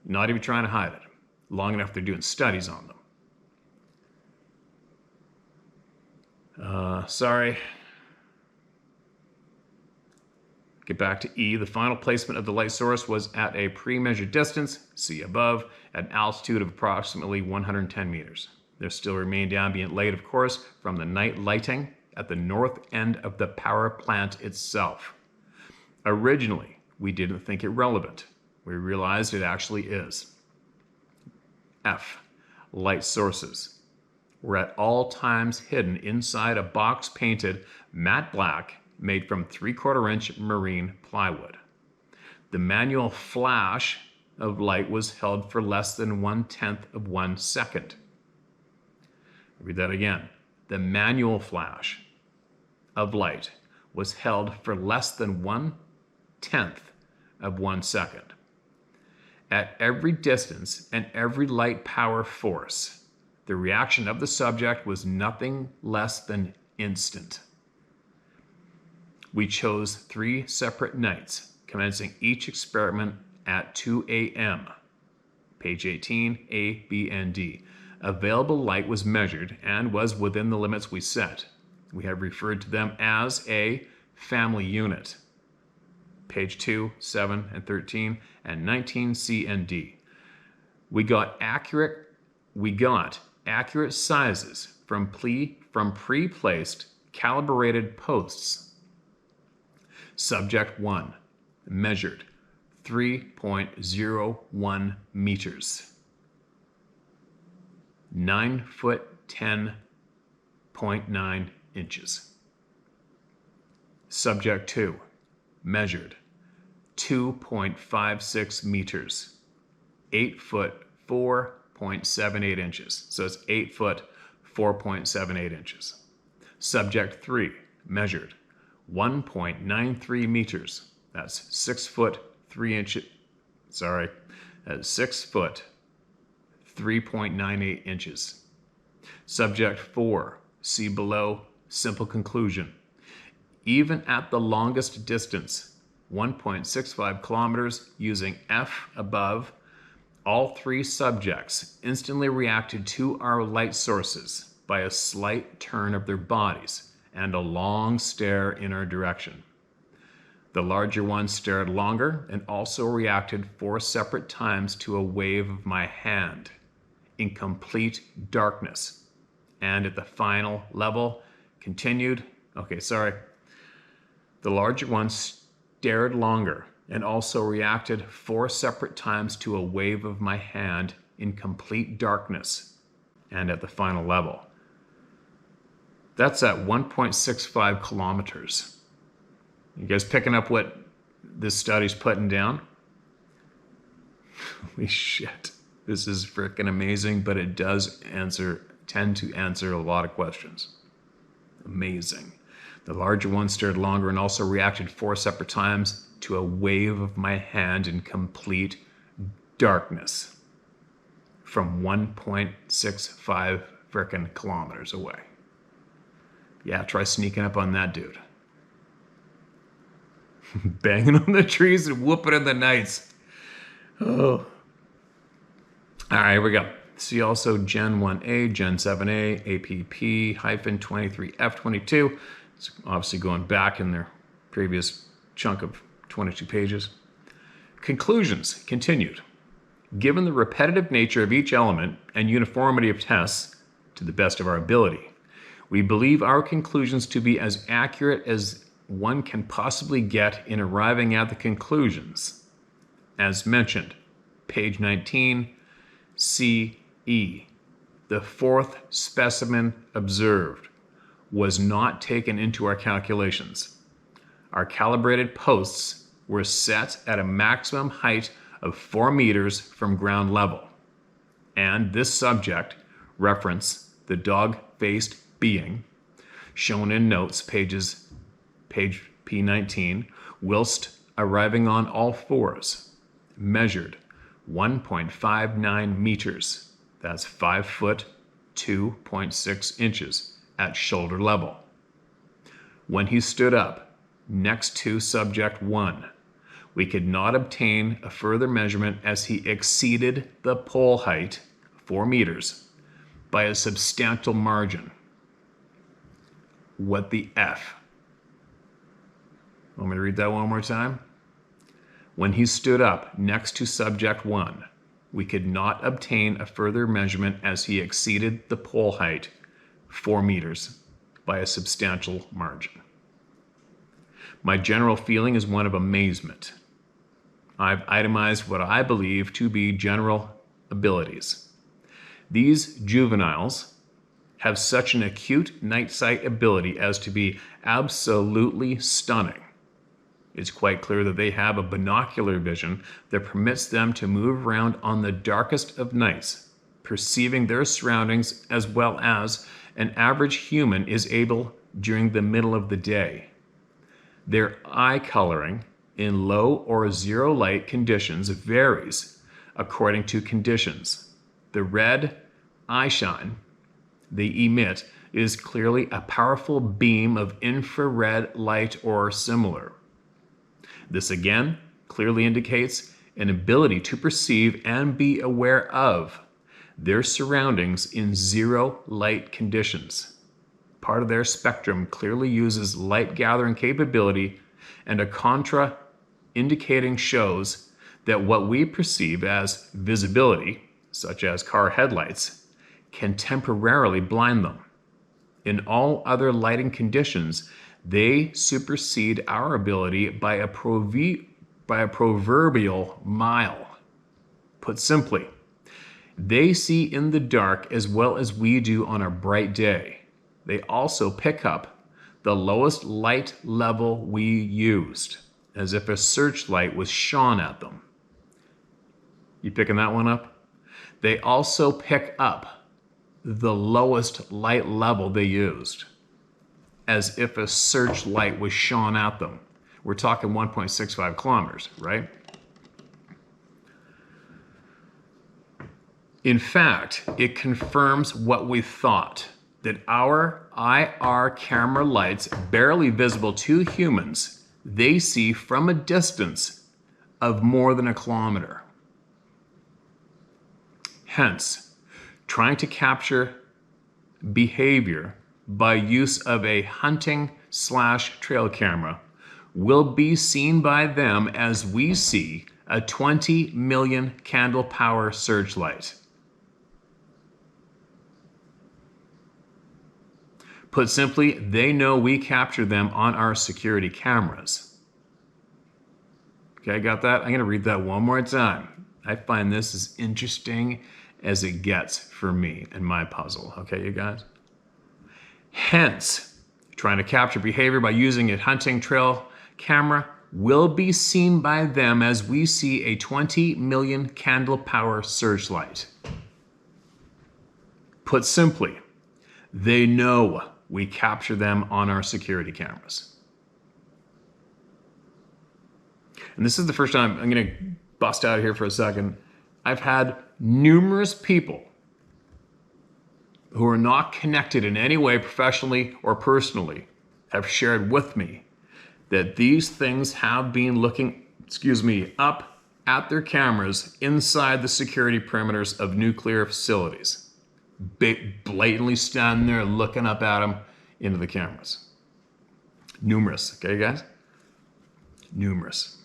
not even trying to hide it. Long enough they're doing studies on them. Get back to E. The final placement of the light source was at a pre-measured distance, see above, at an altitude of approximately 110 meters. There still remained ambient light, of course, from the night lighting at the north end of the power plant itself. Originally, we didn't think it relevant. We realized it actually is. F. Light sources were at all times hidden inside a box painted matte black made from 3/4 inch marine plywood. The manual flash of light was held for less than 1/10 of 1 second. Read that again. The manual flash of light was held for less than 1/10 of 1 second. At every distance and every light power force, the reaction of the subject was nothing less than instant. We chose 3 separate nights, commencing each experiment at 2 a.m. Page 18, A, B, and D. Available light was measured and was within the limits we set. We have referred to them as a family unit. Page 2, 7, and 13, and 19, C and D. We got accurate sizes from pre-placed calibrated posts. Subject 1 measured 3.01 meters. 9 foot 10.9 inches. Subject 2 measured 2.56 meters. 8 foot 4.78 inches. So it's 8 foot 4.78 inches. Subject 3 measured 1.93 meters. That's 6 foot 3 inches. That's 6 foot 3.98 inches. Subject 4, see below, simple conclusion. Even at the longest distance, 1.65 kilometers, using F above, all 3 subjects instantly reacted to our light sources by a slight turn of their bodies and a long stare in our direction. The larger one stared longer and also reacted 4 separate times to a wave of my hand in complete darkness. And at the final level, continued. The larger one stared longer and also reacted 4 separate times to a wave of my hand in complete darkness and at the final level. That's at 1.65 kilometers. You guys picking up what this study's putting down? Holy shit. This is freaking amazing, but it does tend to answer a lot of questions. Amazing. The larger one stared longer and also reacted 4 separate times to a wave of my hand in complete darkness from 1.65 frickin' kilometers away. Yeah, try sneaking up on that dude. Banging on the trees and whooping in the nights. Oh. All right, here we go. See also Gen 1A, Gen 7A, APP-23F22. It's obviously going back in their previous chunk of 22 pages. Conclusions continued. Given the repetitive nature of each element and uniformity of tests, to the best of our ability, we believe our conclusions to be as accurate as one can possibly get in arriving at the conclusions. As mentioned, page 19, CE, the 4th specimen observed, was not taken into our calculations. Our calibrated posts were set at a maximum height of 4 meters from ground level, and this subject, reference the dog-faced being, shown in notes, page P19, whilst arriving on all fours, measured 1.59 meters, that's 5 foot 2.6 inches at shoulder level. When he stood up next to subject 1, we could not obtain a further measurement as he exceeded the pole height, 4 meters, by a substantial margin. What the F? Want me to read that one more time? When he stood up next to subject 1, we could not obtain a further measurement as he exceeded the pole height, 4 meters, by a substantial margin. My general feeling is one of amazement. I've itemized what I believe to be general abilities. These juveniles have such an acute night sight ability as to be absolutely stunning. It's quite clear that they have a binocular vision that permits them to move around on the darkest of nights, perceiving their surroundings as well as an average human is able during the middle of the day. Their eye coloring in low or zero light conditions varies according to conditions. The red eye shine they emit is clearly a powerful beam of infrared light or similar. This again clearly indicates an ability to perceive and be aware of their surroundings in zero light conditions. Part of their spectrum clearly uses light gathering capability, and a contra indicating shows that what we perceive as visibility, such as car headlights, can temporarily blind them. In all other lighting conditions, they supersede our ability by a proverbial mile. Put simply, they see in the dark as well as we do on a bright day. They also pick up the lowest light level we used, as if a searchlight was shone at them. You picking that one up? They also pick up the lowest light level they used, as if a searchlight was shone at them. We're talking 1.65 kilometers, right? In fact, it confirms what we thought, that our IR camera lights, barely visible to humans, they see from a distance of more than a kilometer. Hence, trying to capture behavior by use of a hunting/trail camera will be seen by them as we see a 20 million candle power searchlight. Put simply, they know we capture them on our security cameras. Okay, got that? I'm going to read that one more time. I find this as interesting as it gets for me and my puzzle. Okay, you guys? Hence, trying to capture behavior by using a hunting trail camera will be seen by them as we see a 20 million candle power searchlight. Put simply, they know we capture them on our security cameras. And this is the first time, I'm going to bust out here for a second. I've had numerous people who are not connected in any way, professionally or personally, have shared with me that these things have been looking, up at their cameras inside the security perimeters of nuclear facilities. Blatantly standing there looking up at them into the cameras. Numerous, okay guys? Numerous.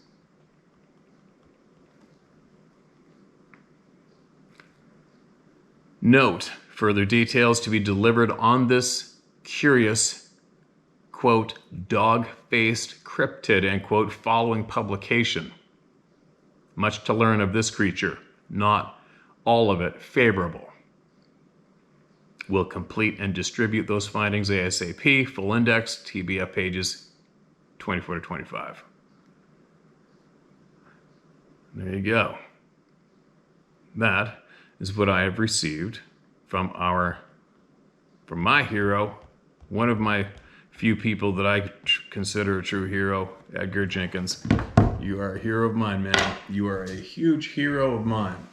Note, further details to be delivered on this curious, quote, dog-faced cryptid, end quote, following publication. Much to learn of this creature, not all of it favorable. We'll complete and distribute those findings ASAP, full index, TBF pages 24 to 25. There you go. That is what I have received from my hero, one of my few people that I consider a true hero, Edgar Jenkins. You are a hero of mine, man. You are a huge hero of mine.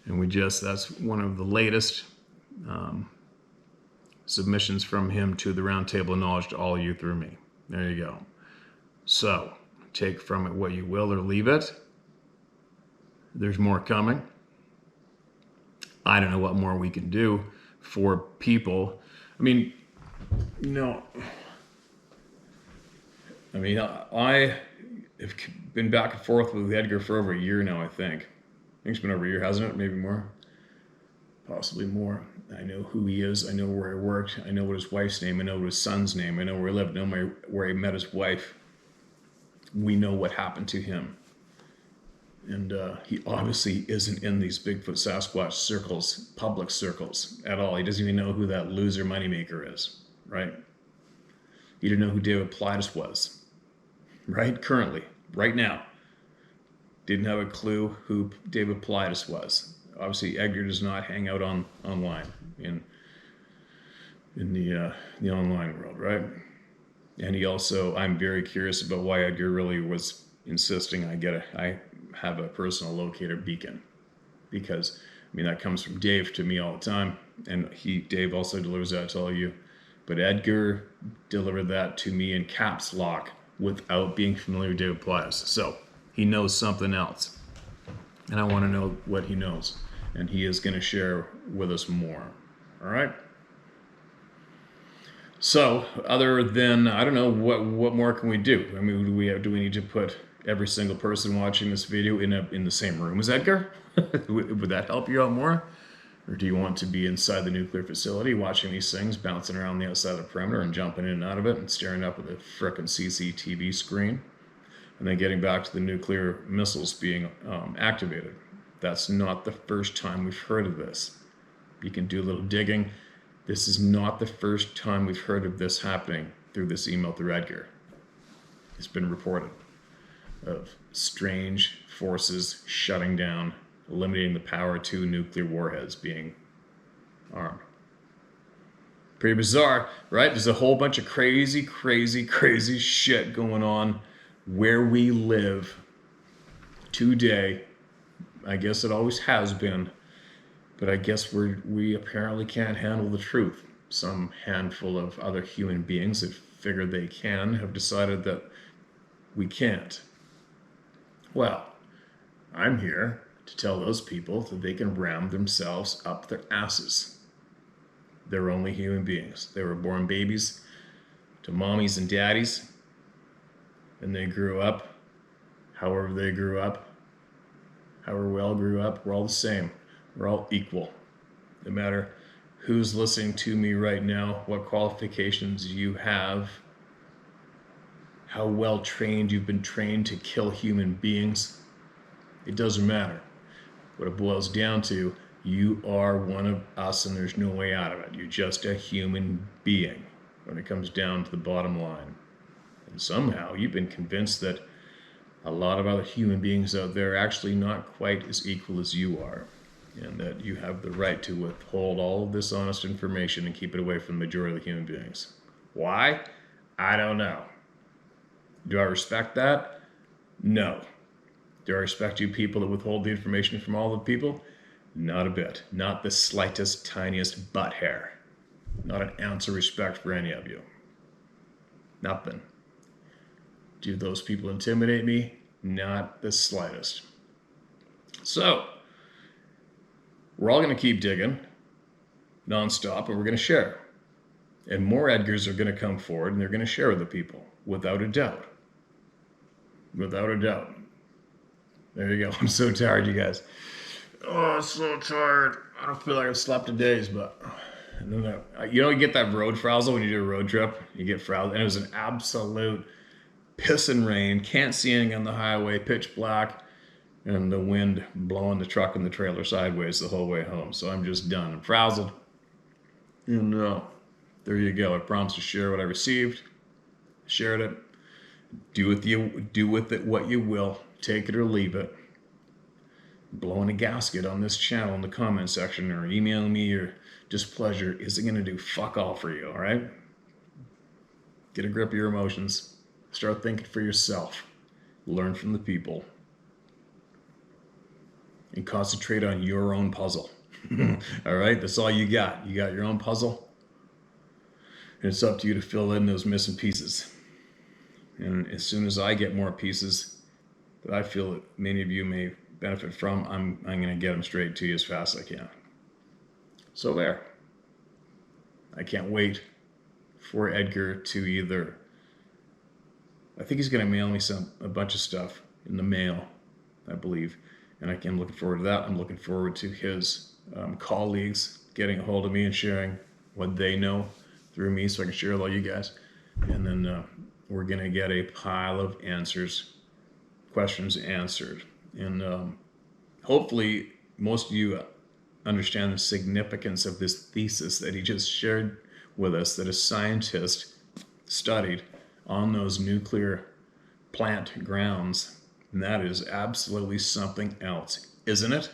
And that's one of the latest submissions from him to the Roundtable of Knowledge to all of you through me. There you go. So, take from it what you will or leave it. There's more coming. I don't know what more we can do for people. I have been back and forth with Edgar for over a year now, I think. It's been over a year, hasn't it? Maybe more. Possibly more. I know who he is. I know where he worked. I know what his wife's name. I know what his son's name. I know where he lived. I know where he met his wife. We know what happened to him. And he obviously isn't in these Bigfoot Sasquatch circles, public circles at all. He doesn't even know who that loser moneymaker is, right? He didn't know who David Plaitis was, right? Currently, right now. Didn't have a clue who David Plaitis was. Obviously, Edgar does not hang out online in the online world, right? And he also, I'm very curious about why Edgar really was insisting I have a personal locator beacon, because that comes from Dave to me all the time, and Dave also delivers that to all of you. But Edgar delivered that to me in caps lock without being familiar with David Plaitis. So he knows something else, and I want to know what he knows, and he is going to share with us more. All right. So, other than, I don't know, what more can we do? Do we need to put every single person watching this video in the same room as Edgar? Would that help you out more? Or do you want to be inside the nuclear facility watching these things bouncing around the outside of the perimeter and jumping in and out of it and staring up at the frickin' CCTV screen and then getting back to the nuclear missiles being activated? That's not the first time we've heard of this. You can do a little digging. This is not the first time we've heard of this happening through this email through Edgar. It's been reported of strange forces shutting down, eliminating the power to nuclear warheads being armed. Pretty bizarre, right? There's a whole bunch of crazy shit going on where we live today. I guess it always has been, but I guess we apparently can't handle the truth. Some handful of other human beings that figure they can have decided that we can't. Well, I'm here to tell those people that they can ram themselves up their asses. They're only human beings. They were born babies to mommies and daddies, and they grew up however they grew up, however we all grew up. We're all the same. We're all equal. No matter who's listening to me right now, what qualifications you have, how well trained you've been trained to kill human beings, it doesn't matter. What it boils down to, you are one of us and there's no way out of it. You're just a human being when it comes down to the bottom line. And somehow you've been convinced that a lot of other human beings out there actually not quite as equal as you are, and that you have the right to withhold all of this honest information and keep it away from the majority of the human beings. Why? I don't know. Do I respect that? No. Do I respect you people that withhold the information from all the people? Not a bit. Not the slightest, tiniest butt hair. Not an ounce of respect for any of you. Nothing. Do those people intimidate me? Not the slightest. So, we're all going to keep digging nonstop, and we're going to share. And more Edgars are going to come forward, and they're going to share with the people, without a doubt. Without a doubt. There you go. I'm so tired, you guys. Oh, I'm so tired. I don't feel like I've slept in days, but I don't know. You get that road frazzle when you do a road trip? You get frazzled, and it was an absolute piss and rain. Can't see anything on the highway, pitch black, and the wind blowing the truck and the trailer sideways the whole way home. So I'm just done. I'm frazzled. And there you go. I promised to share what I received. Shared it. Do with it what you will. Take it or leave it. Blowing a gasket on this channel in the comment section or emailing me your displeasure isn't going to do fuck all for you, all right? Get a grip of your emotions. Start thinking for yourself. Learn from the people. And concentrate on your own puzzle. All right? That's all you got. You got your own puzzle. And it's up to you to fill in those missing pieces. And as soon as I get more pieces that I feel that many of you may benefit from, I'm going to get them straight to you as fast as I can. So there. I can't wait for Edgar to either, I think he's going to mail me a bunch of stuff in the mail, I believe. And I'm looking forward to that. I'm looking forward to his colleagues getting a hold of me and sharing what they know through me so I can share with all you guys. And then we're going to get a pile of questions answered. And hopefully most of you understand the significance of this thesis that he just shared with us, that a scientist studied on those nuclear plant grounds. And that is absolutely something else, isn't it?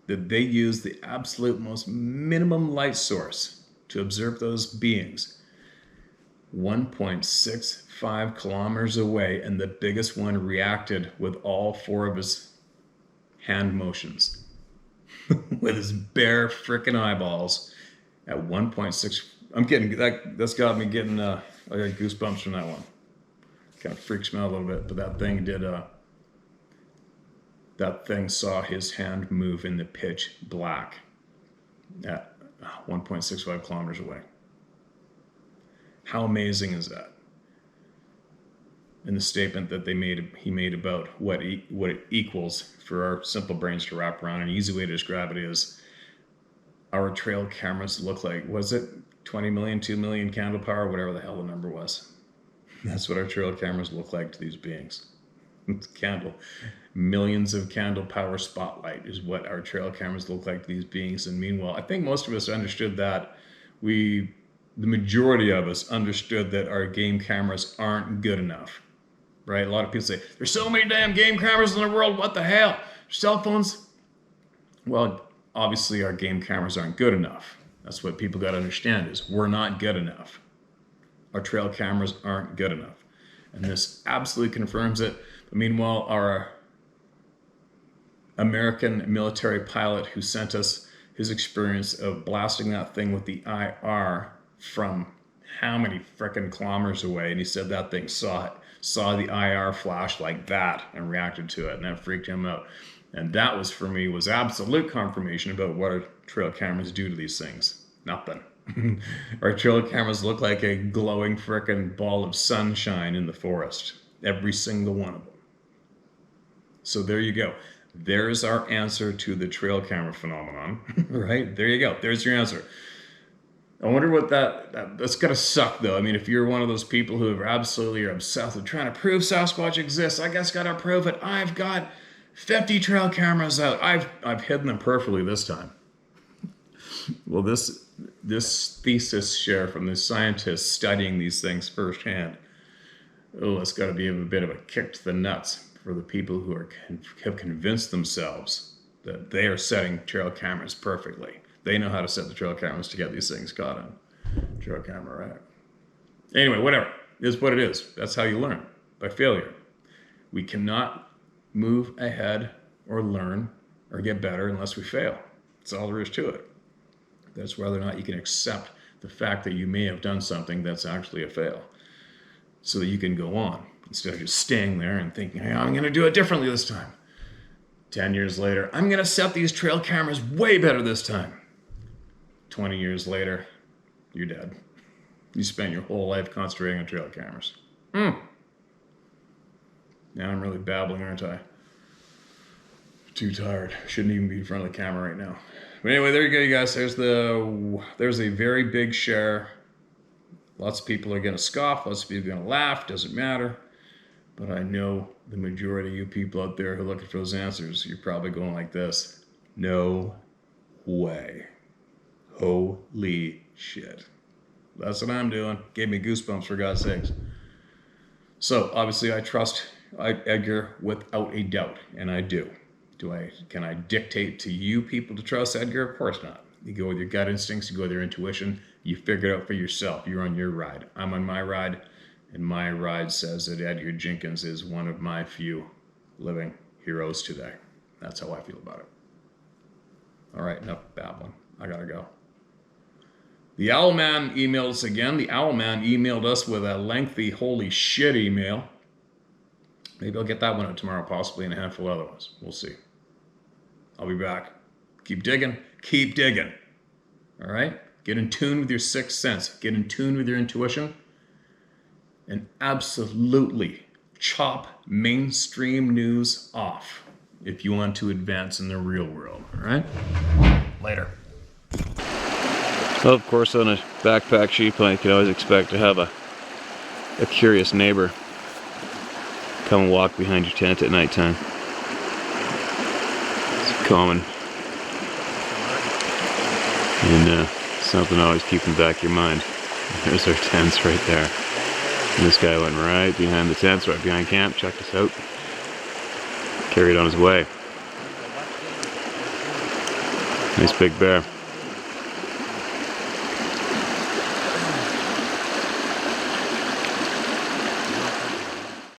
That they use the absolute most minimum light source to observe those beings 1.65 kilometers away, and the biggest one reacted with all four of his hand motions with his bare frickin' eyeballs at 1.6. I'm getting that's got me getting I got goosebumps from that one. Kind of freaks me out a little bit, but that thing did that thing saw his hand move in the pitch black at 1.65 kilometers away. How amazing is that? And the statement that he made about what it equals for our simple brains to wrap around. An easy way to describe it is our trail cameras look like, was it 20 million, 2 million candle power, whatever the hell the number was. That's what our trail cameras look like to these beings. Millions of candle power spotlight is what our trail cameras look like to these beings. And meanwhile, I think most of us understood that. The majority of us understood that our game cameras aren't good enough, right? A lot of people say, there's so many damn game cameras in the world, what the hell? Cell phones? Well, obviously our game cameras aren't good enough. That's what people got to understand is we're not good enough. Our trail cameras aren't good enough. And this absolutely confirms it. But meanwhile, our American military pilot who sent us his experience of blasting that thing with the IR from how many frickin' kilometers away, and he said that thing saw the IR flash like that and reacted to it, and that freaked him out. And that was, for me, was absolute confirmation about what our trail cameras do to these things. Nothing. Our trail cameras look like a glowing frickin' ball of sunshine in the forest. Every single one of them. So there you go. There's our answer to the trail camera phenomenon, right? There you go. There's your answer. I wonder what that's gotta suck though. I mean, if you're one of those people who are absolutely obsessed with trying to prove Sasquatch exists, I guess gotta prove it. I've got 50 trail cameras out. I've hidden them perfectly this time. Well, this thesis share from this scientist studying these things firsthand Oh, it's got to be a bit of a kick to the nuts for the people who have convinced themselves that they are setting trail cameras perfectly. They know how to set the trail cameras to get these things caught on trail camera, right? Anyway, whatever. It is what it is. That's how you learn, by failure. We cannot move ahead or learn or get better unless we fail. That's all there is to it. That's whether or not you can accept the fact that you may have done something that's actually a fail, so that you can go on instead of just staying there and thinking, hey, I'm going to do it differently this time. 10 years later, I'm going to set these trail cameras way better this time. 20 years later, you're dead. You spent your whole life concentrating on trail cameras. Now I'm really babbling, aren't I? Too tired. Shouldn't even be in front of the camera right now. But anyway, there you go, you guys. There's a very big share. Lots of people are going to scoff. Lots of people are going to laugh. Doesn't matter. But I know the majority of you people out there who are looking for those answers, you're probably going like this. No way. Holy shit. That's what I'm doing. Gave me goosebumps, for God's sakes. So, obviously, I trust Edgar without a doubt, and I do. Can I dictate to you people to trust Edgar? Of course not. You go with your gut instincts, you go with your intuition, you figure it out for yourself. You're on your ride. I'm on my ride, and my ride says that Edgar Jenkins is one of my few living heroes today. That's how I feel about it. All right, enough babbling. I gotta go. The Owlman emailed us again. The Owlman emailed us with a lengthy holy shit email. Maybe I'll get that one out tomorrow, possibly, and a handful of other ones. We'll see. I'll be back. Keep digging. Keep digging. All right? Get in tune with your sixth sense. Get in tune with your intuition. And absolutely chop mainstream news off if you want to advance in the real world. All right? Later. Well, of course, on a backpack sheep hunt, you can always expect to have a curious neighbor come and walk behind your tent at nighttime. It's common. And something always keep in the back of your mind. There's our tents right there. And this guy went right behind the tents, right behind camp, checked us out, carried on his way. Nice big bear.